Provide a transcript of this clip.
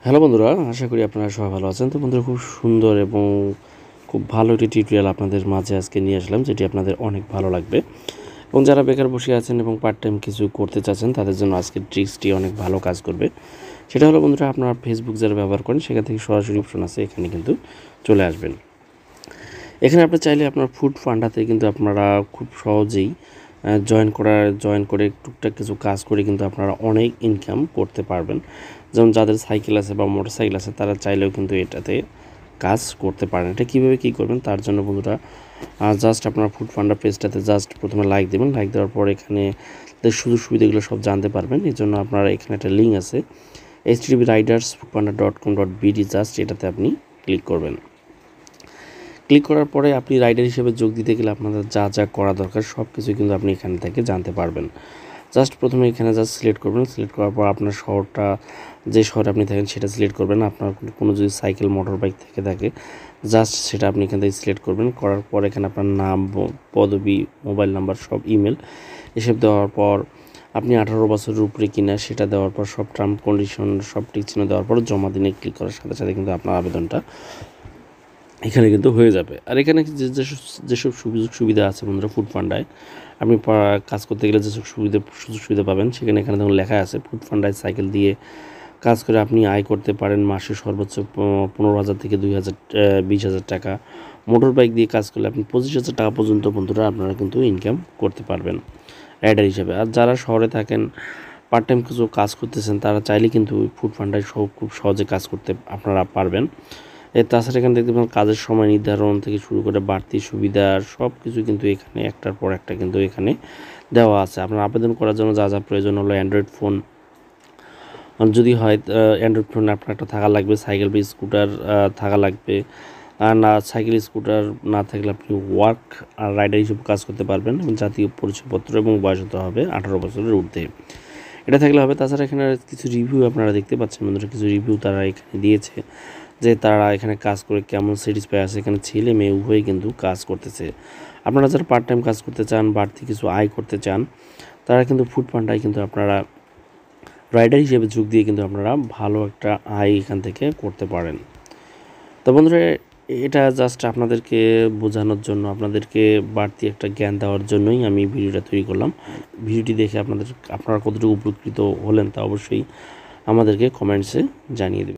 Hello বন্ধুরা, আশা করি আপনারা সবাই ভালো আছেন। তো বন্ধুরা, খুব সুন্দর এবং খুব ভালো একটি টিউটোরিয়াল আপনাদের মাঝে আজকে নিয়ে আসলাম, যেটি আপনাদের অনেক ভালো লাগবে। এবং যারা বেকার বসে আছেন এবং পার্ট টাইম কিছু করতে চাচ্ছেন, তাদের জন্য আজকের ট্রিক্সটি অনেক ভালো কাজ করবে। সেটা হলো বন্ধুরা, আপনারা ফেসবুক যারা ব্যবহার করেন সেখান থেকে সরাসরি অপশন আছে, এখানে কিন্তু চলে আসবেন। এখানে আপনি চাইলে আপনার ফুড ফান্ডাতে কিন্তু আপনারা খুব সহজেই জয়েন করে টুকটাক কিছু কাজ করে কিন্তু আপনারা অনেক ইনকাম করতে পারবেন। যেমন যাদের সাইকেল আছে বা মোটরসাইকেল আছে, তারা চাইলেও কিন্তু এটাতে কাজ করতে পারেন। এটা কীভাবে কী করবেন, তার জন্য বন্ধুরা জাস্ট আপনার ফুড ফান্ডা পেজটাতে জাস্ট প্রথমে লাইক দেবেন। লাইক দেওয়ার পর এখানে সুযোগ সুবিধাগুলো সব জানতে পারবেন। এই জন্য আপনারা এখানে একটা লিঙ্ক আছে, http://riders.foodpanda.com.bd, জাস্ট এটাতে আপনি ক্লিক করবেন। ক্লিক করার পরে আপনি রাইডার হিসেবে যোগ দিতে গেলে আপনাদের যা যা করা দরকার সব কিছু কিন্তু আপনি এখান থেকে জানতে পারবেন। জাস্ট প্রথমে এখানে জাস্ট সিলেক্ট করবেন। সিলেক্ট করার পর আপনার শহরটা, যে শহরে আপনি থাকেন সেটা সিলেক্ট করবেন। আপনার কোনো যদি সাইকেল মোটর বাইক থেকে থাকে, জাস্ট সেটা আপনি এখান থেকে সিলেক্ট করবেন। করার পর এখানে আপনার নাম, পদবি, মোবাইল নাম্বার, সব ইমেল এসব দেওয়ার পর আপনি 18 বছরের উপরে কিনা সেটা দেওয়ার পর সব টার্ম কন্ডিশন সব টিক চিহ্ন দেওয়ার পর জমা দিনে ক্লিক করার সাথে সাথে কিন্তু আপনার আবেদনটা এখানে কিন্তু হয়ে যাবে। আর এখানে যেসব সুযোগ সুবিধা আছে বন্ধুরা, ফুড ফান্ডায় আপনি কাজ করতে গেলে যেসব সুযোগ সুবিধা পাবেন, সেখানে এখানে দেখুন লেখা আছে, ফুড ফান্ডায় সাইকেল দিয়ে কাজ করে আপনি আয় করতে পারেন মাসে সর্বোচ্চ 15,000 থেকে 20,000 টাকা। মোটর বাইক দিয়ে কাজ করলে আপনি 25,000 টাকা পর্যন্ত বন্ধুরা আপনারা কিন্তু ইনকাম করতে পারবেন রাইডার হিসেবে। আর যারা শহরে থাকেন, পার্ট টাইম কিছু কাজ করতেছেন, তারা চাইলে কিন্তু ফুড ফান্ডায় খুব সহজে কাজ করতে আপনারা পারবেন। তাছাড়া এখানে দেখতে পাবেন কাজের সময় নির্ধারণ থেকে শুরু করে বাড়তি সুবিধা সব কিছু কিন্তু এখানে একটার পর একটা কিন্তু এখানে দেওয়া আছে। আপনার আবেদন করার জন্য যা যা প্রয়োজন হলো, অ্যান্ড্রয়েড ফোন যদি হয়, অ্যান্ড্রয়েড ফোন আপনার একটা থাকা লাগবে, সাইকেল বা স্কুটার থাকা লাগবে। আর না সাইকেল স্কুটার না থাকলে আপনি ওয়ার্ক আর রাইডার হিসেবে কাজ করতে পারবেন। এবং জাতীয় পরিচয়পত্র এবং বয়স হতে হবে 18 বছরের ঊর্ধ্বে, এটা থাকলে হবে। তাছাড়া এখানে কিছু রিভিউ আপনারা দেখতে পাচ্ছেন বন্ধুরা, কিছু রিভিউ তারা এখানে দিয়েছে যে তারা এখানে কাজ করে কেমন স্যাটিসফাই আছে। এখানে ছেলে মেয়ে উভয়ই কিন্তু কাজ করতেছে। আপনারা যারা পার্ট টাইম কাজ করতে চান, বাড়তি কিছু আয় করতে চান, তারা কিন্তু ফুড ফান্ডায় কিন্তু আপনারা রাইডার হিসেবে যোগ দিয়ে কিন্তু আপনারা ভালো একটা আয় এখান থেকে করতে পারেন। তো বন্ধুরা, এটা জাস্ট আপনাদেরকে বোঝানোর জন্য, আপনাদেরকে বাড়তি একটা জ্ঞান দেওয়ার জন্যই আমি ভিডিওটা তৈরি করলাম। ভিডিওটি দেখে আপনারা কতটুকু উপকৃত হলেন তা অবশ্যই আমাদেরকে কমেন্টসে জানিয়ে দেবেন।